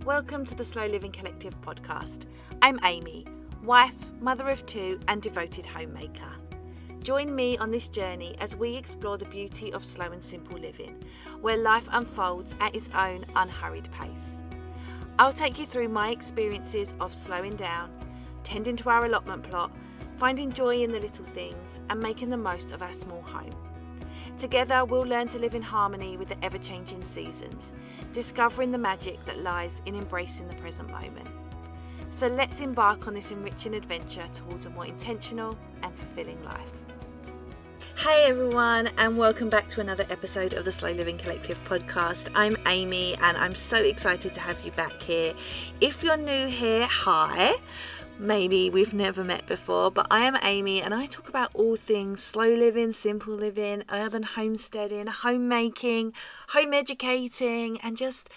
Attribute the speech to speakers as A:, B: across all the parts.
A: Welcome to the Slow Living Collective podcast. I'm Amy, wife, mother of two and devoted homemaker. Join me on this journey as we explore the beauty of slow and simple living, where life unfolds at its own unhurried pace. I'll take you through my experiences of slowing down, tending to our allotment plot, finding joy in the little things and making the most of our small home. Together we'll learn to live in harmony with the ever-changing seasons, discovering the magic that lies in embracing the present moment. So let's embark on this enriching adventure towards a more intentional and fulfilling life. Hey everyone, and welcome back to another episode of the Slow Living Collective podcast. I'm Amy and I'm so excited to have you back here. If you're new here, hi. Maybe we've never met before, but I am Amy and I talk about all things slow living, simple living, urban homesteading, homemaking, home educating, and just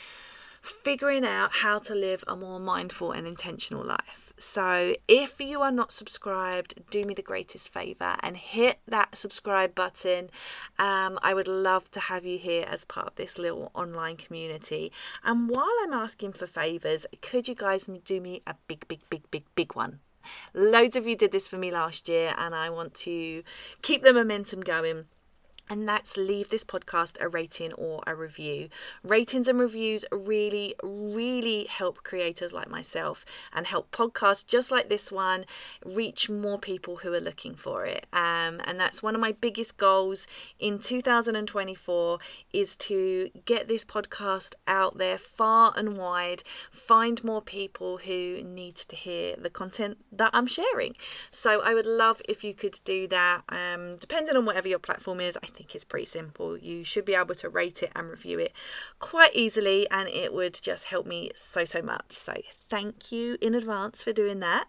A: figuring out how to live a more mindful and intentional life. So if you are not subscribed, do me the greatest favour and hit that subscribe button. I would love to have you here as part of this little online community. And while I'm asking for favours, could you guys do me a big one? Loads of you did this for me last year and I want to keep the momentum going. And that's leave this podcast a rating or a review. Ratings and reviews really help creators like myself and help podcasts just like this one reach more people who are looking for it. And that's one of my biggest goals in 2024 is to get this podcast out there far and wide, find more people who need to hear the content that I'm sharing. So I would love if you could do that, depending on whatever your platform is. I think it's pretty simple. You should be able to rate it and review it quite easily and it would just help me so much. So thank you in advance for doing that.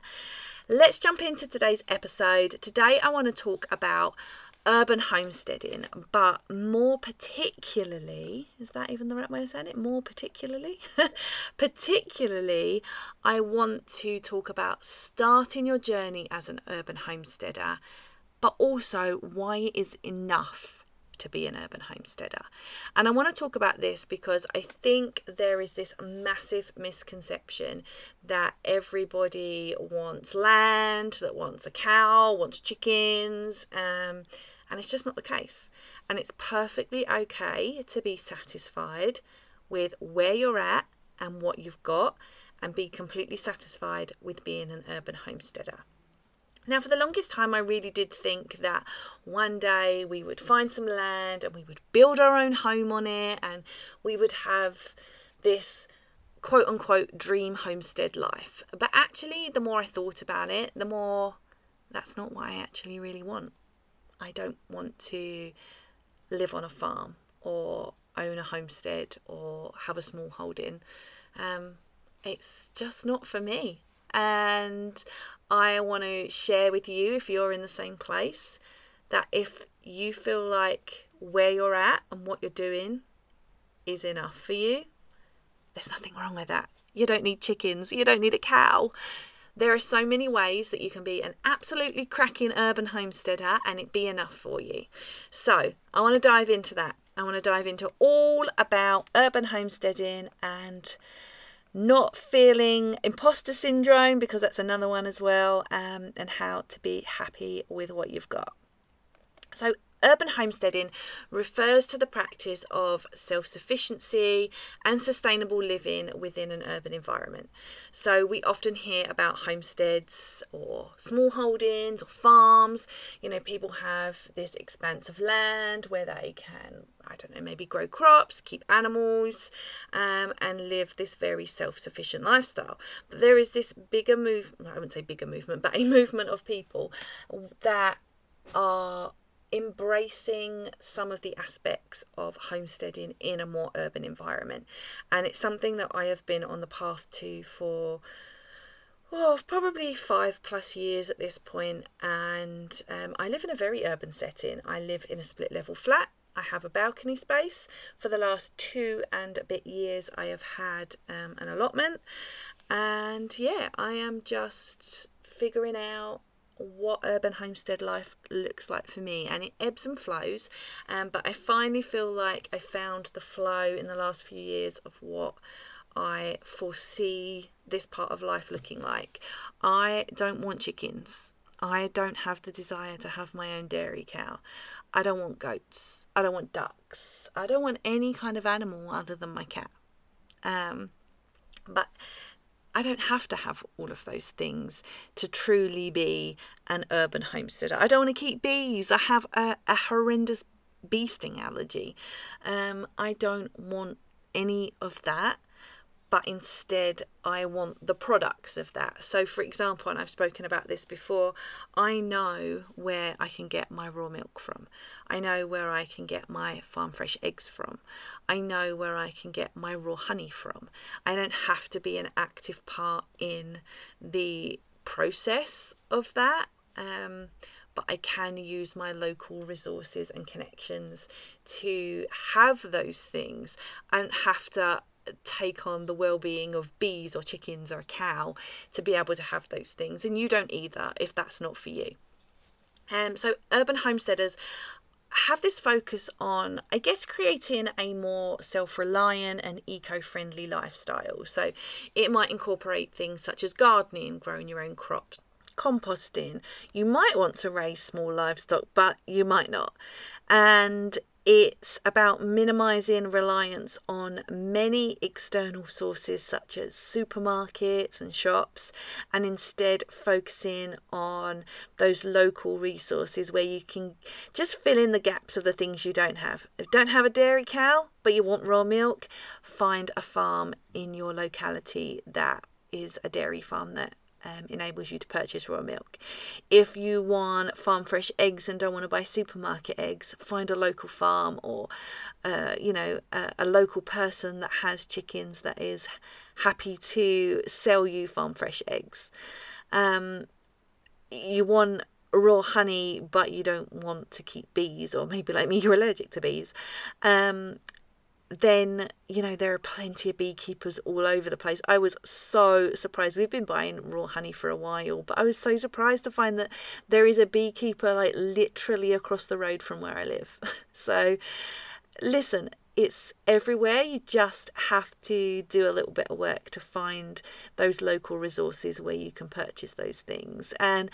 A: Let's jump into today's episode. Today I want to talk about urban homesteading, but more particularly, is that even the right way of saying it? More particularly? Particularly, I want to talk about starting your journey as an urban homesteader, but also why it is enough to be an urban homesteader. And I want to talk about this because I think there is this massive misconception that everybody wants land, that wants a cow, wants chickens, and it's just not the case. And it's perfectly okay to be satisfied with where you're at and what you've got and be completely satisfied with being an urban homesteader. Now, for the longest time, I really did think that one day we would find some land and we would build our own home on it and we would have this quote unquote dream homestead life. But actually, the more I thought about it, the more that's not what I actually really want. I don't want to live on a farm or own a homestead or have a small holding. It's just not for me. And I want to share with you, if you're in the same place, that if you feel like where you're at and what you're doing is enough for you, there's nothing wrong with that. You don't need chickens. You don't need a cow. There are so many ways that you can be an absolutely cracking urban homesteader and it be enough for you. So I want to dive into that. I want to dive into all about urban homesteading and not feeling imposter syndrome, because that's another one as well, and how to be happy with what you've got. So urban homesteading refers to the practice of self-sufficiency and sustainable living within an urban environment. So we often hear about homesteads or small holdings or farms. You know, people have this expanse of land where they can, I don't know, maybe grow crops, keep animals, and live this very self-sufficient lifestyle. But there is this bigger movement, I wouldn't say bigger movement, but a movement of people that are embracing some of the aspects of homesteading in a more urban environment. And it's something that I have been on the path to for probably 5+ years at this point. And I live in a very urban setting. I live in a split level flat. I have a balcony space. For the last 2 and a bit years I have had an allotment, and yeah, I am just figuring out what urban homestead life looks like for me, and it ebbs and flows, but I finally feel like I found the flow in the last few years of what I foresee this part of life looking like. I don't want chickens. I don't have the desire to have my own dairy cow. I don't want goats. I don't want ducks. I don't want any kind of animal other than my cat. But I don't have to have all of those things to truly be an urban homesteader. I don't want to keep bees. I have a horrendous bee sting allergy. I don't want any of that, but instead I want the products of that. So for example, and I've spoken about this before, I know where I can get my raw milk from. I know where I can get my farm fresh eggs from. I know where I can get my raw honey from. I don't have to be an active part in the process of that. But I can use my local resources and connections to have those things. I don't have to take on the well-being of bees or chickens or a cow to be able to have those things, and you don't either if that's not for you. So urban homesteaders have this focus on, I guess, creating a more self-reliant and eco-friendly lifestyle. So it might incorporate things such as gardening, growing your own crops, composting. You might want to raise small livestock, but you might not. And it's about minimizing reliance on many external sources such as supermarkets and shops, and instead focusing on those local resources where you can just fill in the gaps of the things you don't have. If you don't have a dairy cow but you want raw milk, find a farm in your locality that is a dairy farm that enables you to purchase raw milk. If you want farm fresh eggs and don't want to buy supermarket eggs, find a local farm or a local person that has chickens that is happy to sell you farm fresh eggs. You want raw honey but you don't want to keep bees, or maybe like me you're allergic to bees, then there are plenty of beekeepers all over the place. I was so surprised. We've been buying raw honey for a while, but I was so surprised to find that there is a beekeeper like literally across the road from where I live. So listen, it's everywhere. You just have to do a little bit of work to find those local resources where you can purchase those things. And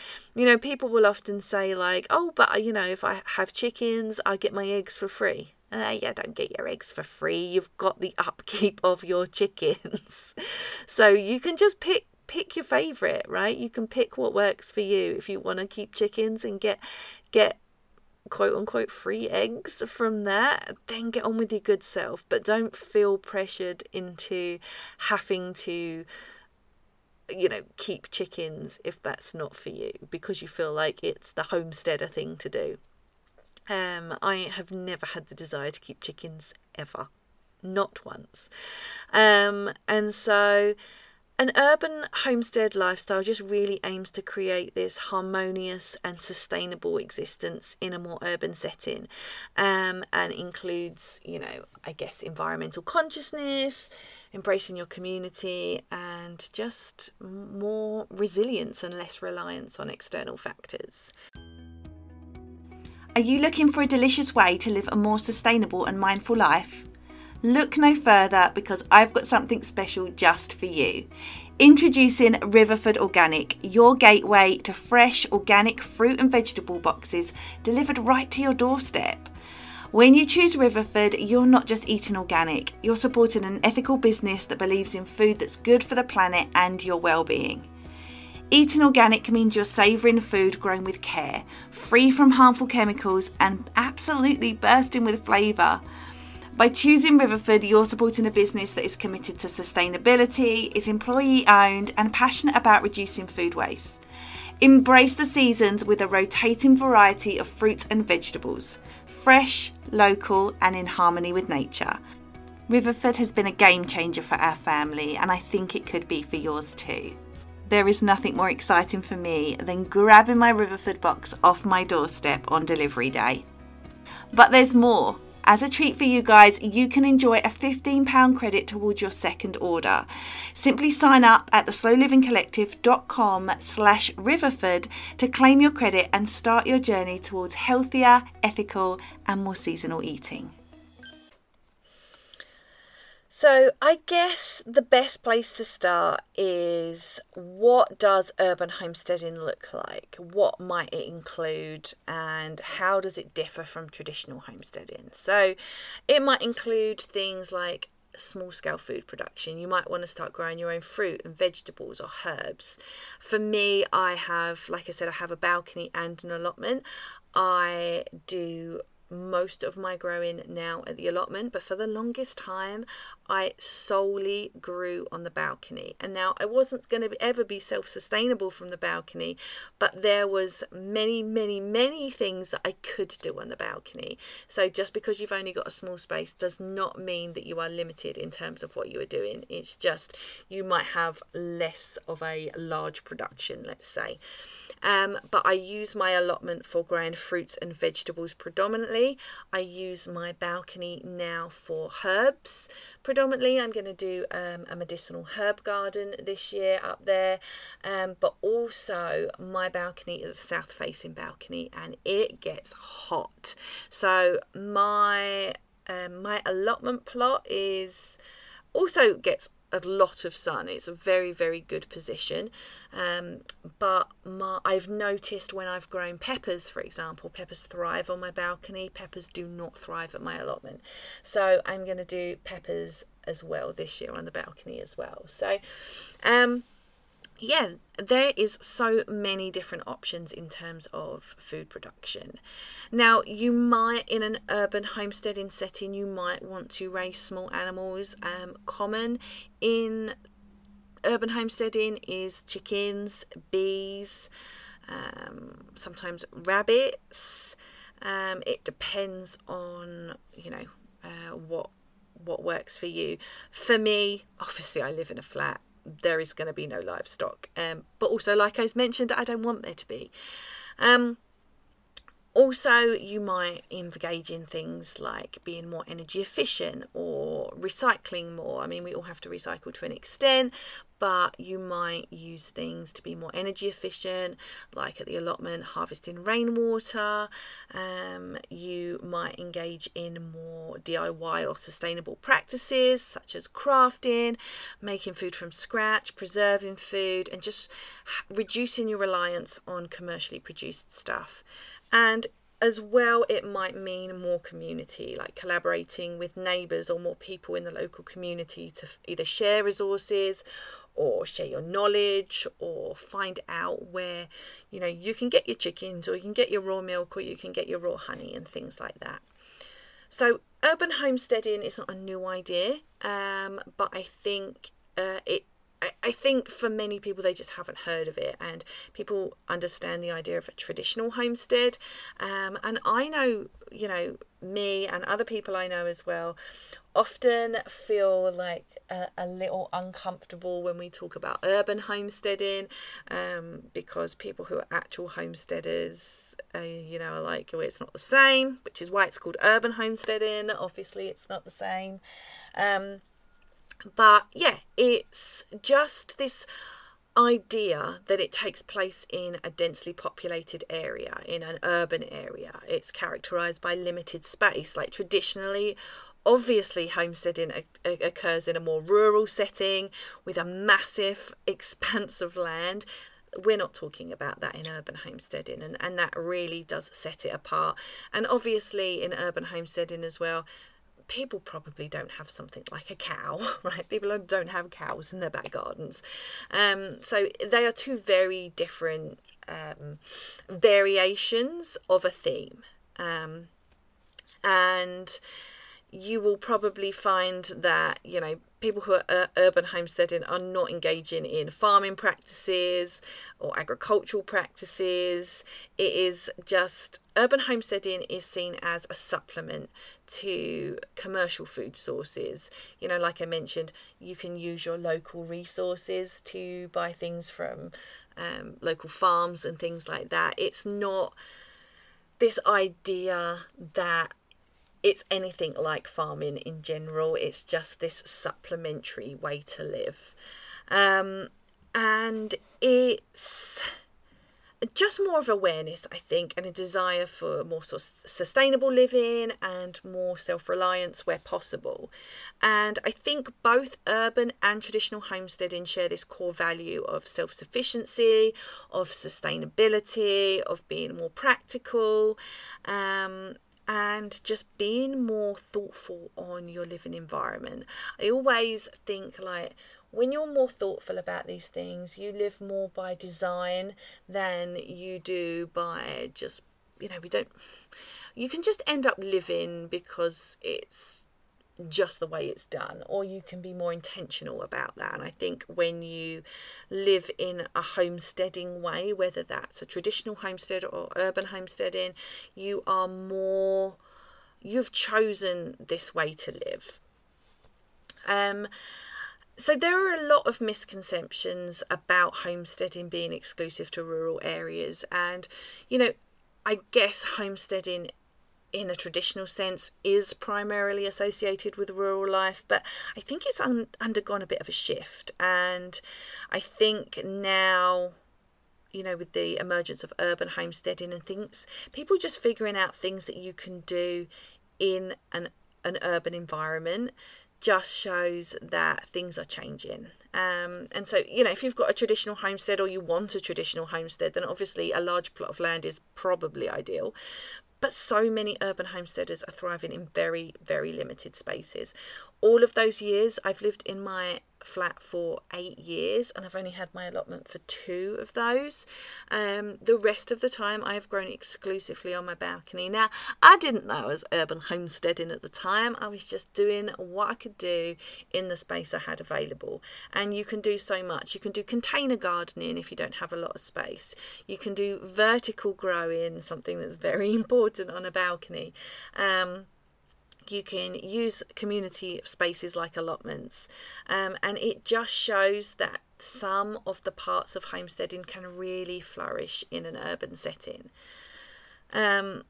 A: people will often say like, oh, but if I have chickens, I get my eggs for free. Yeah, don't get your eggs for free. You've got the upkeep of your chickens. So you can just pick your favourite, right? You can pick what works for you. If you want to keep chickens and get quote unquote free eggs from that, then get on with your good self. But don't feel pressured into having to keep chickens if that's not for you, because you feel like it's the homesteader thing to do. I have never had the desire to keep chickens ever, not once. And so an urban homestead lifestyle just really aims to create this harmonious and sustainable existence in a more urban setting, and includes, I guess, environmental consciousness, embracing your community, and just more resilience and less reliance on external factors. Are you looking for a delicious way to live a more sustainable and mindful life? Look no further, because I've got something special just for you. Introducing Riverford Organic, your gateway to fresh organic fruit and vegetable boxes delivered right to your doorstep. When you choose Riverford, you're not just eating organic, you're supporting an ethical business that believes in food that's good for the planet and your well-being. Eating organic means you're savouring food grown with care, free from harmful chemicals and absolutely bursting with flavour. By choosing Riverford, you're supporting a business that is committed to sustainability, is employee owned and passionate about reducing food waste. Embrace the seasons with a rotating variety of fruits and vegetables, fresh, local and in harmony with nature. Riverford has been a game changer for our family, and I think it could be for yours too. There is nothing more exciting for me than grabbing my Riverford box off my doorstep on delivery day. But there's more. As a treat for you guys, you can enjoy a £15 credit towards your second order. Simply sign up at theslowlivingcollective.com/Riverford to claim your credit and start your journey towards healthier, ethical and more seasonal eating. So I guess the best place to start is, what does urban homesteading look like? What might it include, and how does it differ from traditional homesteading? So it might include things like small scale food production. You might want to start growing your own fruit and vegetables or herbs. For me, I have, like I said, I have a balcony and an allotment. I do most of my growing now at the allotment, but for the longest time I solely grew on the balcony. And now I wasn't going to ever be self-sustainable from the balcony, but there was many things that I could do on the balcony. So just because you've only got a small space does not mean that you are limited in terms of what you are doing. It's just you might have less of a large production, let's say. But I use my allotment for growing fruits and vegetables predominantly. I use my balcony now for herbs predominantly. I'm going to do a medicinal herb garden this year up there, but also my balcony is a south facing balcony and it gets hot. So my allotment plot is also gets a lot of sun. It's a very good position, but I've noticed when I've grown peppers, for example, peppers thrive on my balcony. Peppers do not thrive at my allotment, so I'm going to do peppers as well this year on the balcony as well. So yeah, there is so many different options in terms of food production. Now, you might, in an urban homesteading setting, you might want to raise small animals. Common in urban homesteading is chickens, bees, sometimes rabbits. It depends on, what works for you. For me, obviously, I live in a flat. There is going to be no livestock, but also, like I mentioned, I don't want there to be. Also, you might engage in things like being more energy efficient or recycling more. I mean, we all have to recycle to an extent, but you might use things to be more energy efficient, like at the allotment, harvesting rainwater. You might engage in more DIY or sustainable practices, such as crafting, making food from scratch, preserving food, and just reducing your reliance on commercially produced stuff. And as well, it might mean more community, like collaborating with neighbours or more people in the local community to either share resources or share your knowledge, or find out where, you can get your chickens, or you can get your raw milk, or you can get your raw honey and things like that. So urban homesteading is not a new idea, but I think I think for many people, they just haven't heard of it, and people understand the idea of a traditional homestead. And I know, me and other people I know as well often feel like a little uncomfortable when we talk about urban homesteading, because people who are actual homesteaders, are like, oh, it's not the same, which is why it's called urban homesteading. Obviously, it's not the same. But yeah, it's just this idea that it takes place in a densely populated area, in an urban area. It's characterized by limited space. Like traditionally, obviously, homesteading occurs in a more rural setting with a massive expanse of land. We're not talking about that in urban homesteading, and that really does set it apart. And obviously in urban homesteading as well, people probably don't have something like a cow, right? People don't have cows in their back gardens. So they are two very different variations of a theme. And you will probably find that, people who are urban homesteading are not engaging in farming practices or agricultural practices. It is just, urban homesteading is seen as a supplement to commercial food sources. Like I mentioned, you can use your local resources to buy things from local farms and things like that. It's not this idea that it's anything like farming in general. It's just this supplementary way to live. And it's just more of awareness, I think, and a desire for more sort of sustainable living and more self-reliance where possible. And I think both urban and traditional homesteading share this core value of self-sufficiency, of sustainability, of being more practical, and just being more thoughtful on your living environment. I always think, like, when you're more thoughtful about these things, you live more by design than you do by just, you can just end up living because it's just the way it's done, or you can be more intentional about that. And I think when you live in a homesteading way, whether that's a traditional homestead or urban homesteading, you've chosen this way to live. So there are a lot of misconceptions about homesteading being exclusive to rural areas. And, I guess homesteading in a traditional sense is primarily associated with rural life, but I think it's undergone a bit of a shift. And I think now, with the emergence of urban homesteading and things, people just figuring out things that you can do in an urban environment just shows that things are changing. And so, if you've got a traditional homestead, or you want a traditional homestead, then obviously a large plot of land is probably ideal. But so many urban homesteaders are thriving in very, very limited spaces. All of those years, I've lived in my flat for 8 years, and I've only had my allotment for 2 of those. The rest of the time, I've grown exclusively on my balcony. Now, I didn't know I was urban homesteading at the time. I was just doing what I could do in the space I had available. And you can do so much. You can do container gardening if you don't have a lot of space. You can do vertical growing, something that's very important on a balcony. You can use community spaces like allotments, and it just shows that some of the parts of homesteading can really flourish in an urban setting. So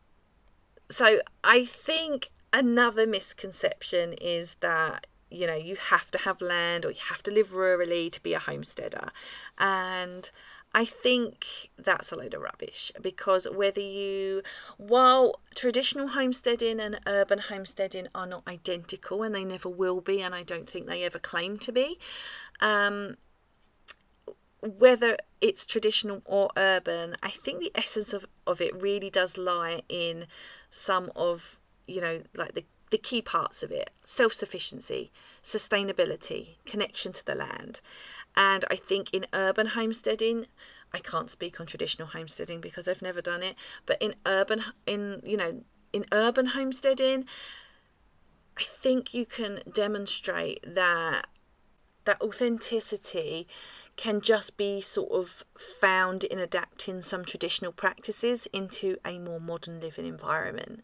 A: I think another misconception is that you have to have land, or you have to live rurally to be a homesteader. And I think that's a load of rubbish, because while traditional homesteading and urban homesteading are not identical, and they never will be, and I don't think they ever claim to be, whether it's traditional or urban, I think the essence of it really does lie in some of, like the key parts of it: self-sufficiency, sustainability, connection to the land. And I think in urban homesteading, I can't speak on traditional homesteading because I've never done it, but in urban homesteading, I think you can demonstrate that authenticity can just be sort of found in adapting some traditional practices into a more modern living environment.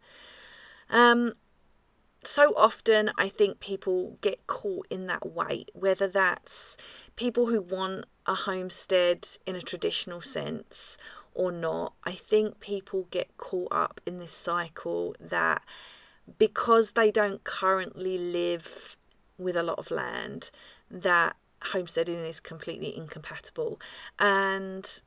A: So often I think people get caught in that way, whether that's people who want a homestead in a traditional sense or not. I think people get caught up in this cycle that because they don't currently live with a lot of land, that homesteading is completely incompatible. And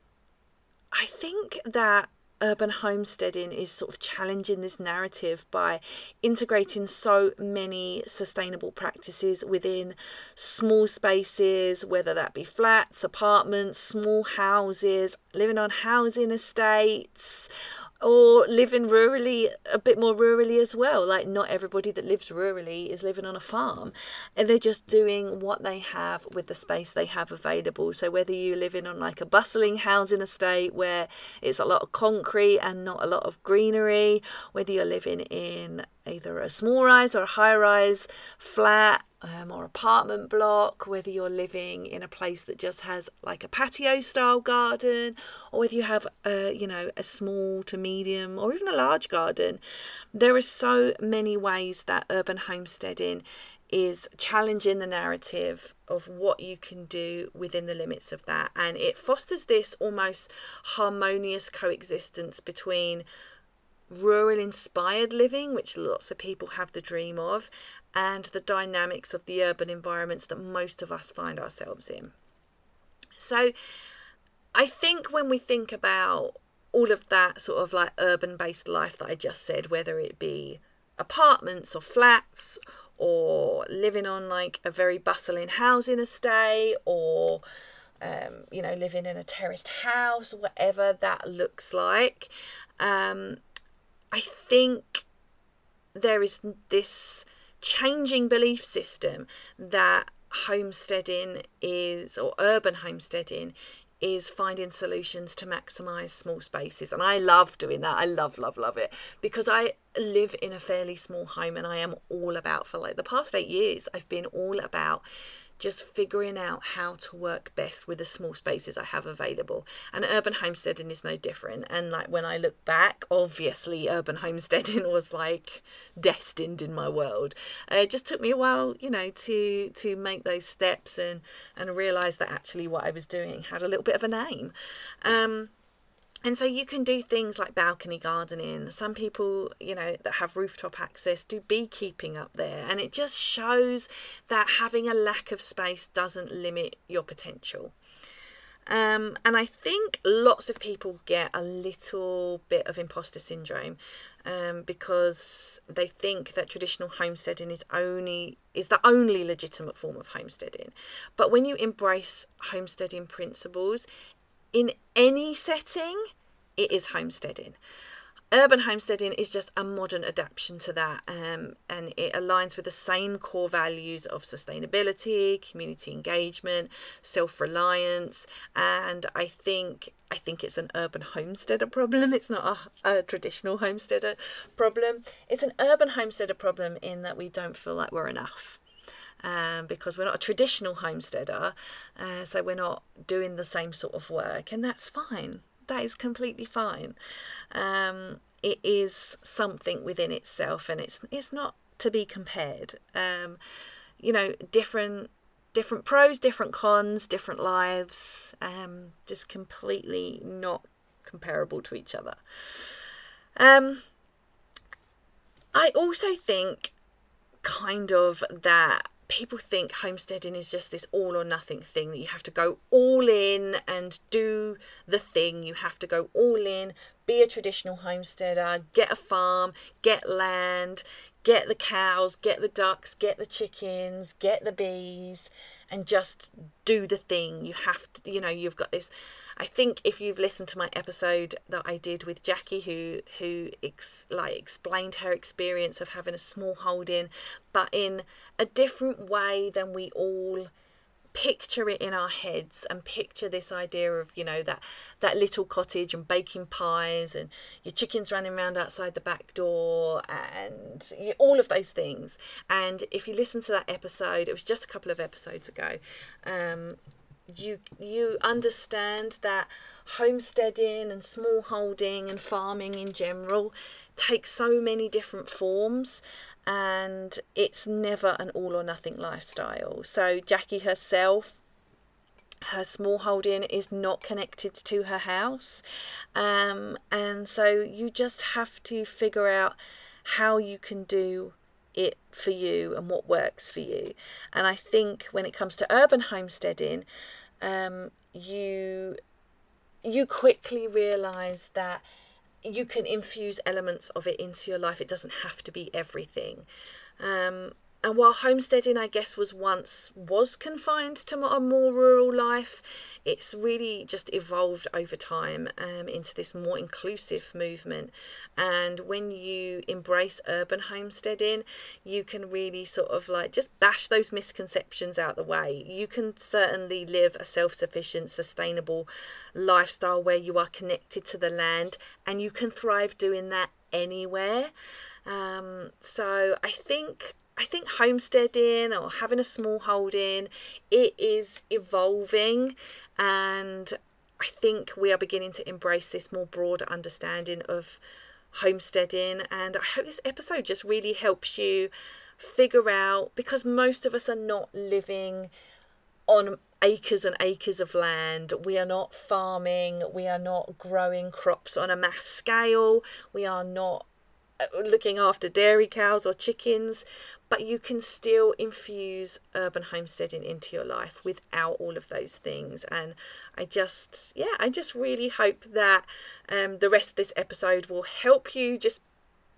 A: I think that urban homesteading is sort of challenging this narrative by integrating so many sustainable practices within small spaces, whether that be flats, apartments, small houses, living on housing estates, or living rurally, a bit more rurally as well. Like, not everybody that lives rurally is living on a farm, and they're just doing what they have with the space they have available. So whether you're living on like a bustling housing estate where it's a lot of concrete and not a lot of greenery, whether you're living in either a small rise or a high rise flat, or apartment block, whether you're living in a place that just has like a patio style garden, or whether you have a small to medium or even a large garden, there are so many ways that urban homesteading is challenging the narrative of what you can do within the limits of that, and it fosters this almost harmonious coexistence between rural inspired living, which lots of people have the dream of, and the dynamics of the urban environments that most of us find ourselves in. So I think when we think about all of that sort of like urban based life that I just said, whether it be apartments or flats or living on like a very bustling housing estate or living in a terraced house, whatever that looks like, I think there is this changing belief system that homesteading is, or urban homesteading is, finding solutions to maximize small spaces. And I love doing that. I love it, because I live in a fairly small home, and I am all about, for like the past 8 years, I've been all about just figuring out how to work best with the small spaces I have available. And urban homesteading is no different. And like when I look back, obviously urban homesteading was like destined in my world. It just took me a while, to make those steps and realize that actually what I was doing had a little bit of a name. And so you can do things like balcony gardening. Some people, that have rooftop access do beekeeping up there. And it just shows that having a lack of space doesn't limit your potential. And I think lots of people get a little bit of imposter syndrome because they think that traditional homesteading is the only legitimate form of homesteading. But when you embrace homesteading principles, in any setting, it is homesteading. Urban homesteading is just a modern adaptation to that, and it aligns with the same core values of sustainability, community engagement, self-reliance, and I think it's an urban homesteader problem. It's not a traditional homesteader problem. It's an urban homesteader problem in that we don't feel like we're enough. Because we're not a traditional homesteader, so we're not doing the same sort of work, and that's fine. That is completely fine. It is something within itself, and it's not to be compared. Different pros, different cons, different lives, just completely not comparable to each other. I also think kind of that people think homesteading is just this all or nothing thing, that you have to go all in and do the thing. You have to go all in, be a traditional homesteader, get a farm, get land, get the cows, get the ducks, get the chickens, get the bees, and just do the thing. You have to, you've got this. I think if you've listened to my episode that I did with Jackie, who explained her experience of having a small holding, but in a different way than we all picture it in our heads, and picture this idea of, that little cottage and baking pies and your chickens running around outside the back door and all of those things. And if you listen to that episode, it was just a couple of episodes ago, you understand that homesteading and small holding and farming in general takes so many different forms, and it's never an all or nothing lifestyle. So Jackie herself, her small holding is not connected to her house, and so you just have to figure out how you can do it for you and what works for you. And I think when it comes to urban homesteading, you quickly realize that you can infuse elements of it into your life. It doesn't have to be everything. And while homesteading, I guess, was confined to a more rural life, it's really just evolved over time into this more inclusive movement. And when you embrace urban homesteading, you can really sort of like just bash those misconceptions out the way. You can certainly live a self-sufficient, sustainable lifestyle where you are connected to the land, and you can thrive doing that anywhere. So I think homesteading, or having a small holding, it is evolving, and I think we are beginning to embrace this more broader understanding of homesteading. And I hope this episode just really helps you figure out, because most of us are not living on acres and acres of land. We are not farming, we are not growing crops on a mass scale, we are not looking after dairy cows or chickens, but you can still infuse urban homesteading into your life without all of those things. And I just really hope that the rest of this episode will help you just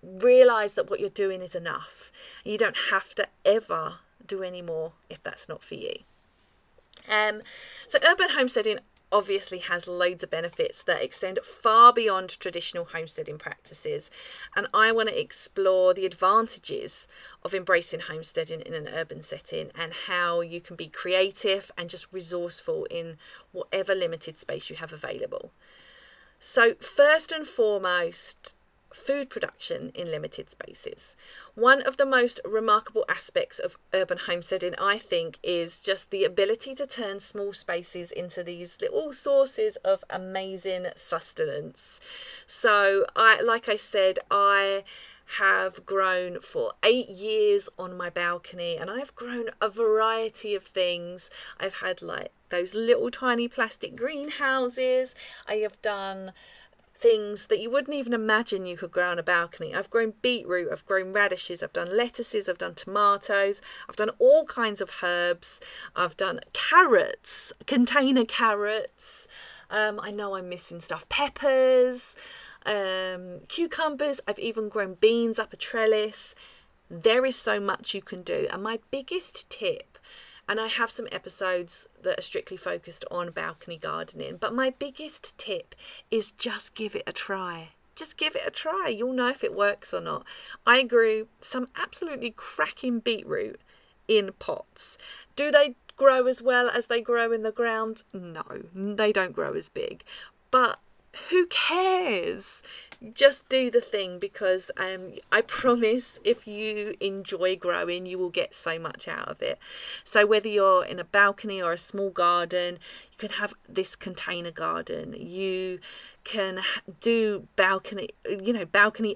A: realize that what you're doing is enough. You don't have to ever do any more if that's not for you. So urban homesteading obviously has loads of benefits that extend far beyond traditional homesteading practices, and I want to explore the advantages of embracing homesteading in an urban setting and how you can be creative and just resourceful in whatever limited space you have available. So first and foremost, food production in limited spaces. One of the most remarkable aspects of urban homesteading, I think, is just the ability to turn small spaces into these little sources of amazing sustenance. So like I said, I have grown for 8 years on my balcony, and I've grown a variety of things. I've had like those little tiny plastic greenhouses. I have done things that you wouldn't even imagine you could grow on a balcony. I've grown beetroot, I've grown radishes, I've done lettuces, I've done tomatoes, I've done all kinds of herbs, I've done carrots, container carrots, I know I'm missing stuff, peppers, cucumbers, I've even grown beans up a trellis. There is so much you can do, and my biggest tip, and I have some episodes that are strictly focused on balcony gardening, but my biggest tip is just give it a try. Just give it a try. You'll know if it works or not. I grew some absolutely cracking beetroot in pots. Do they grow as well as they grow in the ground? No, they don't grow as big. But who cares? Just do the thing, because I promise if you enjoy growing, you will get so much out of it. So whether you're in a balcony or a small garden, you can have this container garden. You can do balcony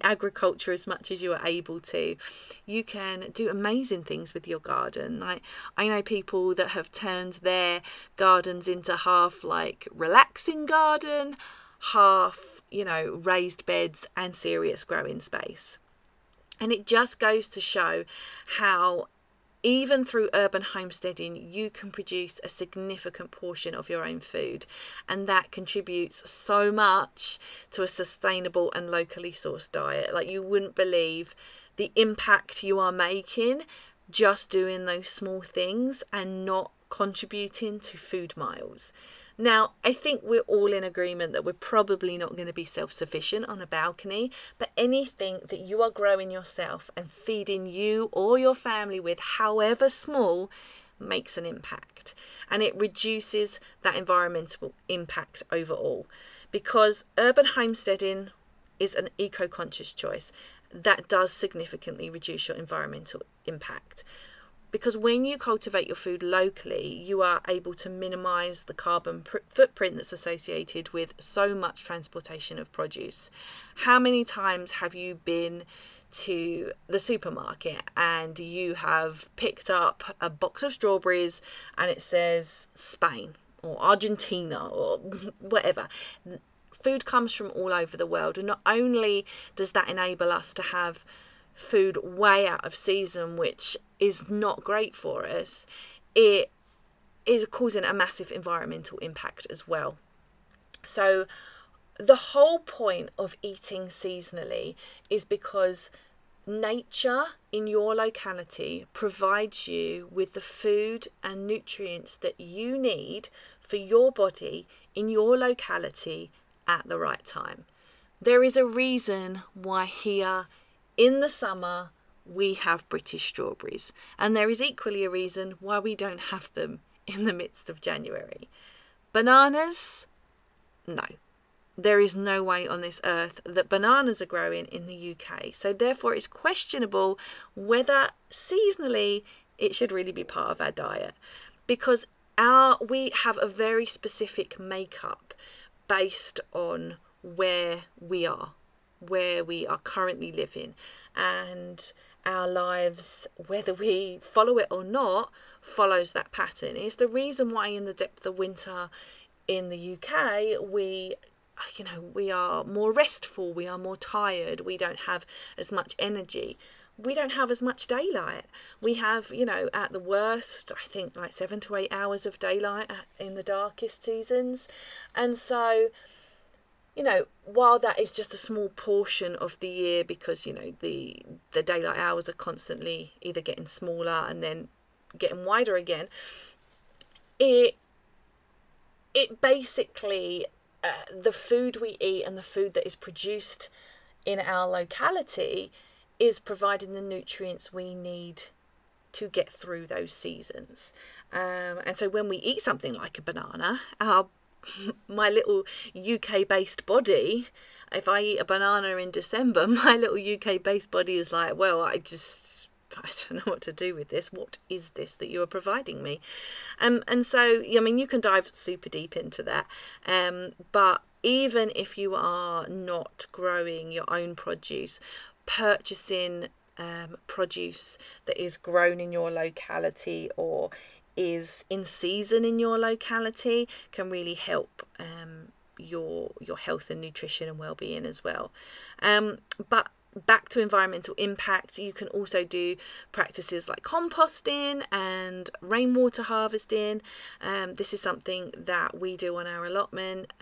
A: agriculture as much as you are able to. You can do amazing things with your garden. I know people that have turned their gardens into half like relaxing garden, half, raised beds and serious growing space. And it just goes to show how even through urban homesteading you can produce a significant portion of your own food, and that contributes so much to a sustainable and locally sourced diet. Like, you wouldn't believe the impact you are making just doing those small things and not contributing to food miles. Now, I think we're all in agreement that we're probably not going to be self-sufficient on a balcony, but anything that you are growing yourself and feeding you or your family with, however small, makes an impact. And it reduces that environmental impact overall, because urban homesteading is an eco-conscious choice that does significantly reduce your environmental impact. Because when you cultivate your food locally, you are able to minimise the carbon footprint that's associated with so much transportation of produce. How many times have you been to the supermarket and you have picked up a box of strawberries and it says Spain or Argentina or whatever? Food comes from all over the world, and not only does that enable us to have food way out of season, which is not great for us, it is causing a massive environmental impact as well. So the whole point of eating seasonally is because nature in your locality provides you with the food and nutrients that you need for your body in your locality at the right time. There is a reason why here in the summer we have British strawberries, and there is equally a reason why we don't have them in the midst of January. Bananas? No. There is no way on this earth that bananas are growing in the UK. So therefore it's questionable whether seasonally it should really be part of our diet, because we have a very specific makeup based on where we are currently living, and our lives, whether we follow it or not, follows that pattern. It's the reason why in the depth of winter in the UK we we are more restful, we are more tired, we don't have as much energy, we don't have as much daylight. We have, at the worst, I think like 7 to 8 hours of daylight in the darkest seasons. And so, while that is just a small portion of the year, because, the daylight hours are constantly either getting smaller and then getting wider again, it basically, the food we eat and the food that is produced in our locality is providing the nutrients we need to get through those seasons. And so when we eat something like a banana, my little UK-based body, if I eat a banana in December, my little UK-based body is like, well, I don't know what to do with this. What is this that you are providing me? And so, you can dive super deep into that. But even if you are not growing your own produce, purchasing produce that is grown in your locality or is in season in your locality can really help your health and nutrition and well-being as well. But back to environmental impact, you can also do practices like composting and rainwater harvesting. This is something that we do on our allotment.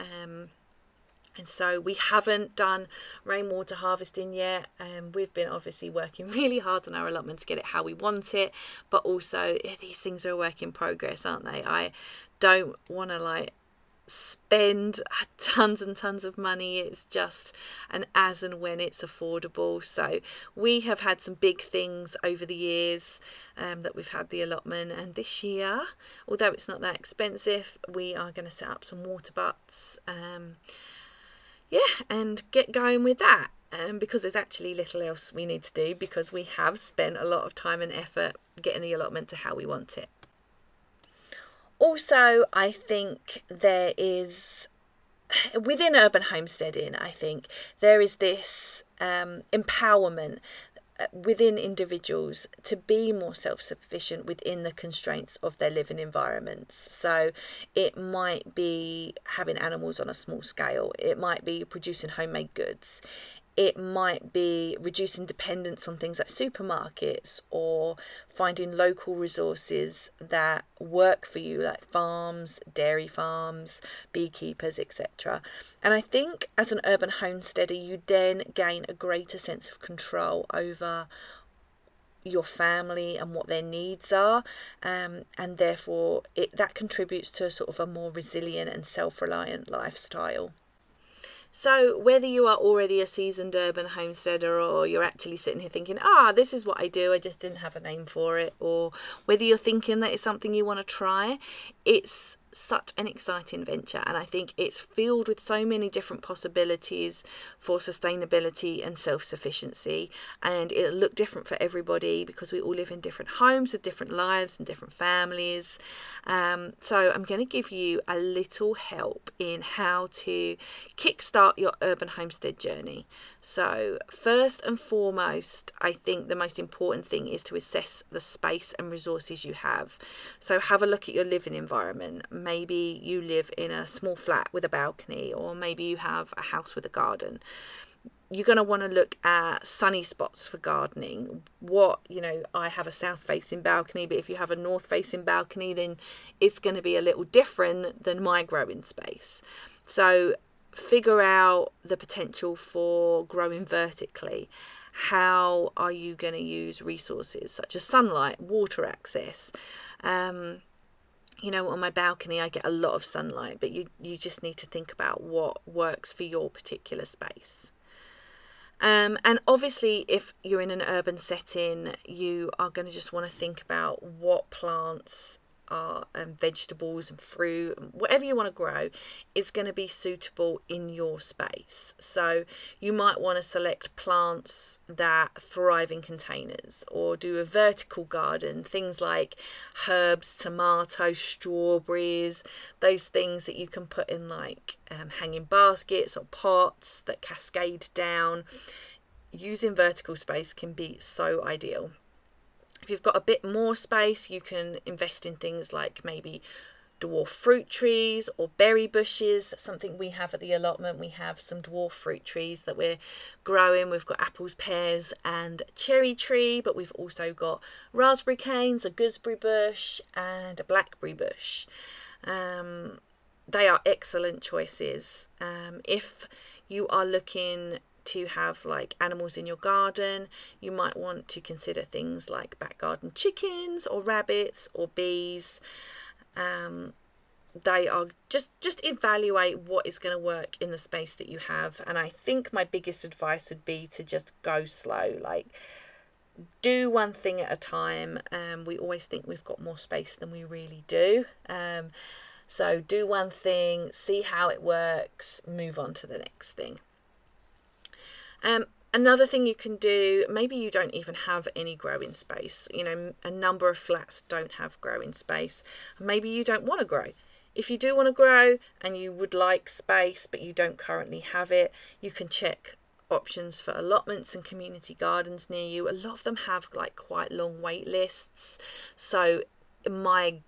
A: And so we haven't done rainwater harvesting yet. We've been obviously working really hard on our allotment to get it how we want it. But also, these things are a work in progress, aren't they? I don't want to spend tons and tons of money. It's just an as and when it's affordable. So we have had some big things over the years that we've had the allotment. And this year, although it's not that expensive, we are going to set up some water butts. And get going with that, because there's actually little else we need to do, because we have spent a lot of time and effort getting the allotment to how we want it. Also, I think there is, within urban homesteading, I think there is this empowerment within individuals to be more self-sufficient within the constraints of their living environments. So it might be having animals on a small scale, it might be producing homemade goods, it might be reducing dependence on things like supermarkets, or finding local resources that work for you, like farms, dairy farms, beekeepers, etc. And I think as an urban homesteader, you then gain a greater sense of control over your family and what their needs are, and therefore that contributes to a sort of a more resilient and self-reliant lifestyle. So whether you are already a seasoned urban homesteader, or you're actually sitting here thinking, this is what I do, I just didn't have a name for it, or whether you're thinking that it's something you want to try, it's such an exciting venture, and I think it's filled with so many different possibilities for sustainability and self-sufficiency, and it'll look different for everybody because we all live in different homes with different lives and different families. So I'm going to give you a little help in how to kickstart your urban homestead journey. So first and foremost, I think the most important thing is to assess the space and resources you have. So have a look at your living environment. Maybe you live in a small flat with a balcony, or maybe you have a house with a garden. You're going to want to look at sunny spots for gardening. I have a south facing balcony, but if you have a north facing balcony, then it's going to be a little different than my growing space. So figure out the potential for growing vertically. How are you going to use resources such as sunlight, water access? On my balcony I get a lot of sunlight, but you just need to think about what works for your particular space. And obviously if you're in an urban setting, you are going to just want to think about what plants are, vegetables and fruit, whatever you want to grow, is going to be suitable in your space. So you might want to select plants that thrive in containers, or do a vertical garden, things like herbs, tomatoes, strawberries, those things that you can put in hanging baskets or pots that cascade down. Using vertical space can be so ideal. If you've got a bit more space, you can invest in things like maybe dwarf fruit trees or berry bushes. That's something we have at the allotment. We have some dwarf fruit trees that we're growing. We've got apples, pears and cherry tree, but we've also got raspberry canes, a gooseberry bush and a blackberry bush. They are excellent choices. If you are looking to have like animals in your garden, you might want to consider things like back garden chickens or rabbits or bees. They are just evaluate what is going to work in the space that you have. And I think my biggest advice would be to just go slow, like do one thing at a time. We always think we've got more space than we really do. So do one thing, see how it works, move on to the next thing. Another thing you can do, maybe you don't even have any growing space. You know, a number of flats don't have growing space. Maybe you don't want to grow. If you do want to grow and you would like space but you don't currently have it, you can check options for allotments and community gardens near you. A lot of them have like quite long wait lists. So my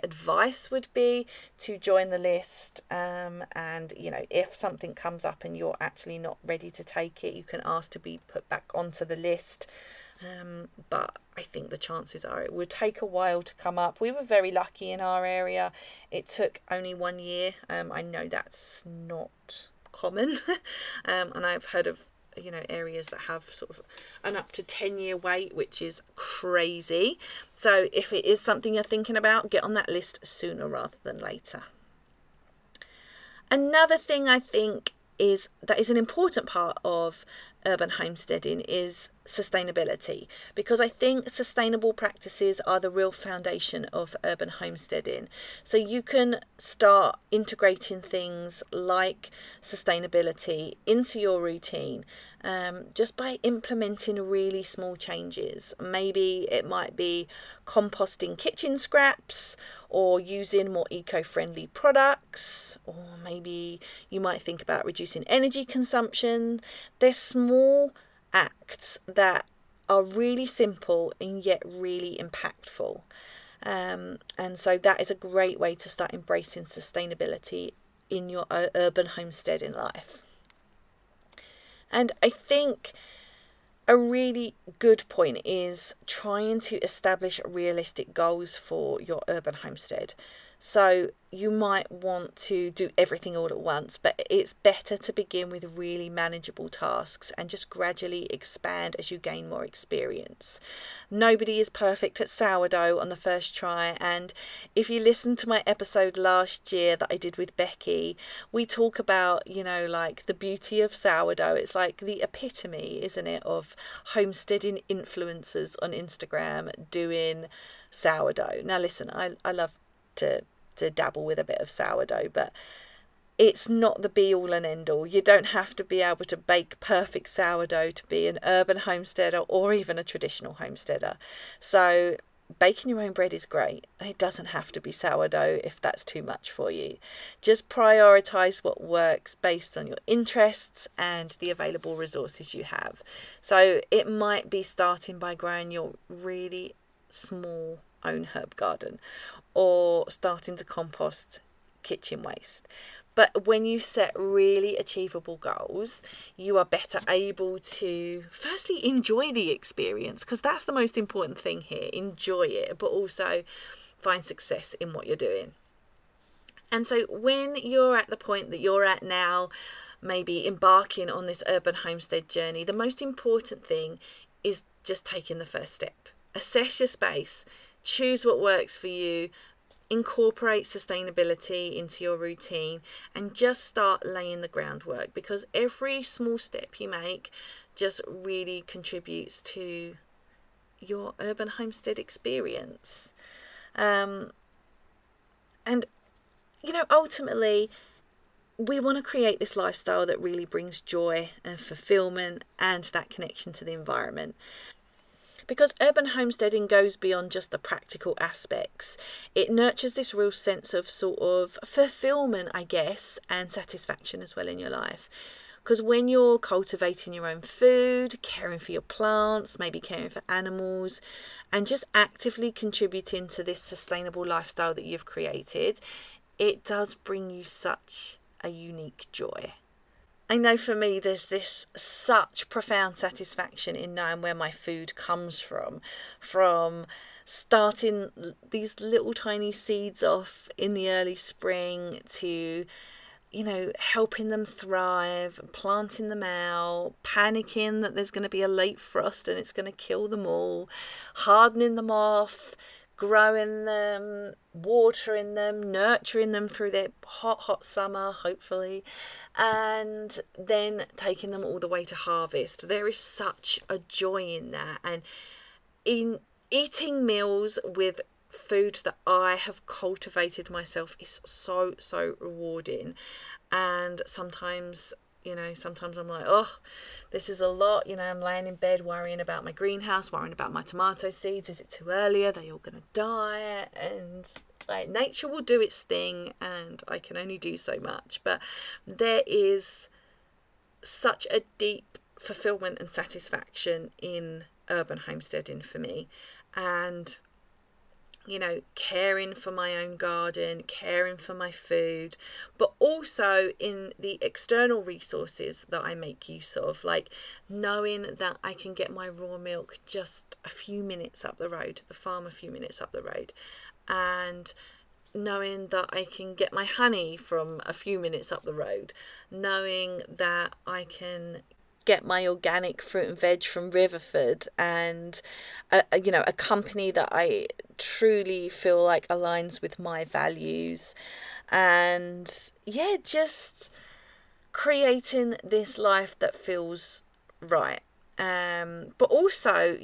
A: advice would be to join the list, and you know, if something comes up and you're actually not ready to take it, you can ask to be put back onto the list. But I think the chances are it would take a while to come up. We were very lucky in our area. It took only 1 year. I know that's not common. And I've heard of, you know, areas that have sort of an up to 10-year wait, which is crazy. So if it is something you're thinking about, get on that list sooner rather than later. Another thing I think is an important part of urban homesteading is sustainability, because I think sustainable practices are the real foundation of urban homesteading. So you can start integrating things like sustainability into your routine, just by implementing really small changes. Maybe it might be composting kitchen scraps or using more eco-friendly products, or maybe you might think about reducing energy consumption. There's small acts that are really simple and yet really impactful. And so that is a great way to start embracing sustainability in your urban homesteading life. And I think a really good point is trying to establish realistic goals for your urban homestead. So you might want to do everything all at once, but it's better to begin with really manageable tasks and just gradually expand as you gain more experience. Nobody is perfect at sourdough on the first try, and if you listen to my episode last year that I did with Becky, we talk about, you know, like the beauty of sourdough. It's like the epitome, isn't it, of homesteading influencers on Instagram doing sourdough. Now listen, I love to dabble with a bit of sourdough, but it's not the be all and end all. You don't have to be able to bake perfect sourdough to be an urban homesteader or even a traditional homesteader. So baking your own bread is great. It doesn't have to be sourdough if that's too much for you. Just prioritize what works based on your interests and the available resources you have. So it might be starting by growing your really small own herb garden, or starting to compost kitchen waste. But when you set really achievable goals, you are better able to firstly enjoy the experience, because that's the most important thing here. Enjoy it, but also find success in what you're doing. And so when you're at the point that you're at now, maybe embarking on this urban homestead journey, the most important thing is just taking the first step. Assess your space, choose what works for you, incorporate sustainability into your routine, and just start laying the groundwork, because every small step you make just really contributes to your urban homestead experience. And you know, ultimately we want to create this lifestyle that really brings joy and fulfillment and that connection to the environment. Because urban homesteading goes beyond just the practical aspects. It nurtures this real sense of sort of fulfillment, I guess, and satisfaction as well in your life. Because when you're cultivating your own food, caring for your plants, maybe caring for animals, and just actively contributing to this sustainable lifestyle that you've created, it does bring you such a unique joy. I know for me there's this such profound satisfaction in knowing where my food comes from starting these little tiny seeds off in the early spring to, you know, helping them thrive, planting them out, panicking that there's going to be a late frost and it's going to kill them all, hardening them off, growing them, watering them, nurturing them through their hot summer, hopefully, and then taking them all the way to harvest. There is such a joy in that, and in eating meals with food that I have cultivated myself is so rewarding. And sometimes I'm like, oh, this is a lot. I'm laying in bed worrying about my greenhouse, worrying about my tomato seeds. Is it too early? Are they all going to die? And like, nature will do its thing and I can only do so much. But there is such a deep fulfillment and satisfaction in urban homesteading for me. And caring for my own garden, caring for my food, but also in the external resources that I make use of, like knowing that I can get my raw milk just a few minutes up the road, the farm a few minutes up the road, and knowing that I can get my honey from a few minutes up the road, knowing that I can get my organic fruit and veg from Riverford, and a company that I truly feel like aligns with my values, and just creating this life that feels right. But also,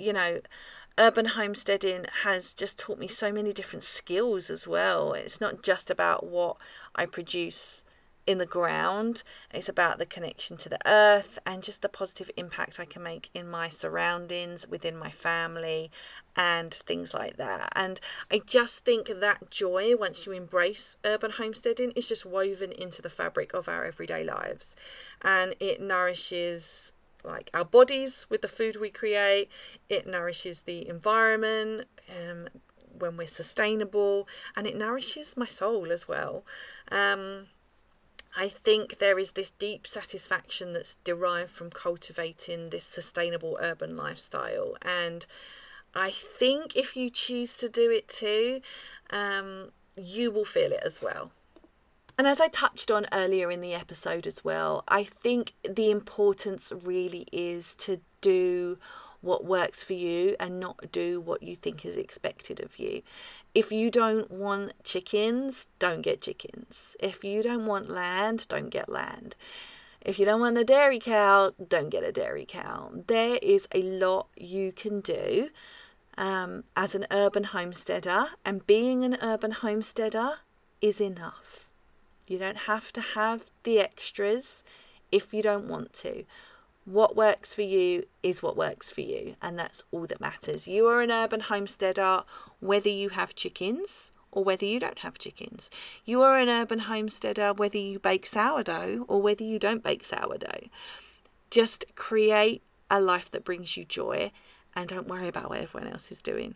A: urban homesteading has just taught me so many different skills as well. It's not just about what I produce in the ground, it's about the connection to the earth and just the positive impact I can make in my surroundings, within my family, and things like that. And I just think that joy, once you embrace urban homesteading, is just woven into the fabric of our everyday lives, and it nourishes like our bodies with the food we create, it nourishes the environment when we're sustainable, and it nourishes my soul as well. I think there is this deep satisfaction that's derived from cultivating this sustainable urban lifestyle, and I think if you choose to do it too, you will feel it as well. And as I touched on earlier in the episode as well, I think the importance really is to do what works for you and not do what you think is expected of you. If you don't want chickens, don't get chickens. If you don't want land, don't get land. If you don't want a dairy cow, don't get a dairy cow. There is a lot you can do as an urban homesteader, and being an urban homesteader is enough. You don't have to have the extras if you don't want to. What works for you is what works for you, and that's all that matters. You are an urban homesteader whether you have chickens or whether you don't have chickens. You are an urban homesteader whether you bake sourdough or whether you don't bake sourdough. Just create a life that brings you joy and don't worry about what everyone else is doing.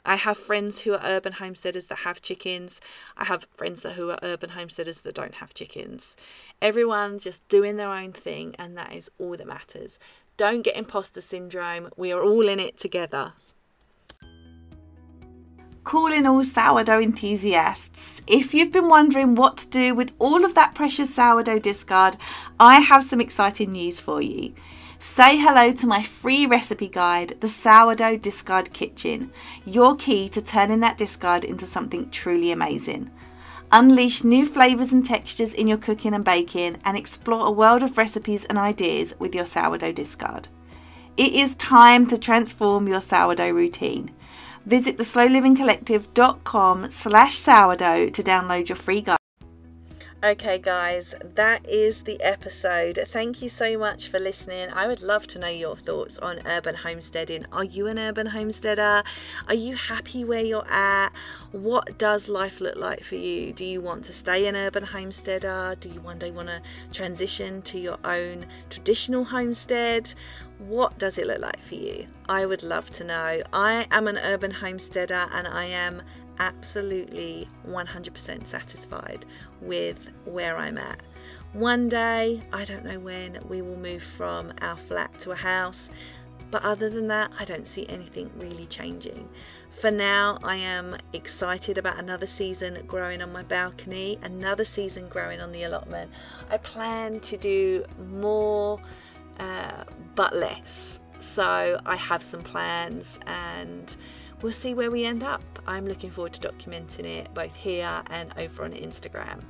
A: I have friends who are urban homesteaders that have chickens. I have friends who are urban homesteaders that don't have chickens. Everyone just doing their own thing, and that is all that matters. Don't get imposter syndrome. We are all in it together. Calling all sourdough enthusiasts. If you've been wondering what to do with all of that precious sourdough discard, I have some exciting news for you. Say hello to my free recipe guide, The Sourdough Discard Kitchen, your key to turning that discard into something truly amazing. Unleash new flavours and textures in your cooking and baking, and explore a world of recipes and ideas with your sourdough discard. It is time to transform your sourdough routine. Visit theslowlivingcollective.com/sourdough to download your free guide. Okay guys, that is the episode. Thank you so much for listening. I would love to know your thoughts on urban homesteading. Are you an urban homesteader? Are you happy where you're at? What does life look like for you? Do you want to stay an urban homesteader? Do you one day want to transition to your own traditional homestead? What does it look like for you? I would love to know. I am an urban homesteader and I am absolutely 100% satisfied with where I'm at. One day, I don't know when, we will move from our flat to a house, but other than that, I don't see anything really changing. For now, I am excited about another season growing on my balcony, another season growing on the allotment. I plan to do more but less, so I have some plans and we'll see where we end up. I'm looking forward to documenting it both here and over on Instagram.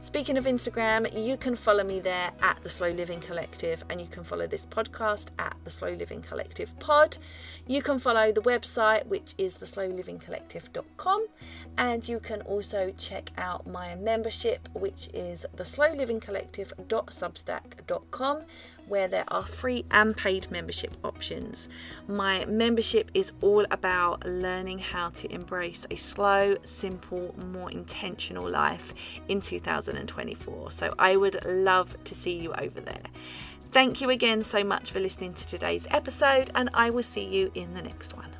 A: Speaking of Instagram, you can follow me there at The Slow Living Collective, and you can follow this podcast at The Slow Living Collective Pod. You can follow the website, which is theslowlivingcollective.com, and you can also check out my membership, which is theslowlivingcollective.substack.com, where there are free and paid membership options. My membership is all about learning how to embrace a slow, simple, more intentional life in 2024. So I would love to see you over there. Thank you again so much for listening to today's episode, and I will see you in the next one.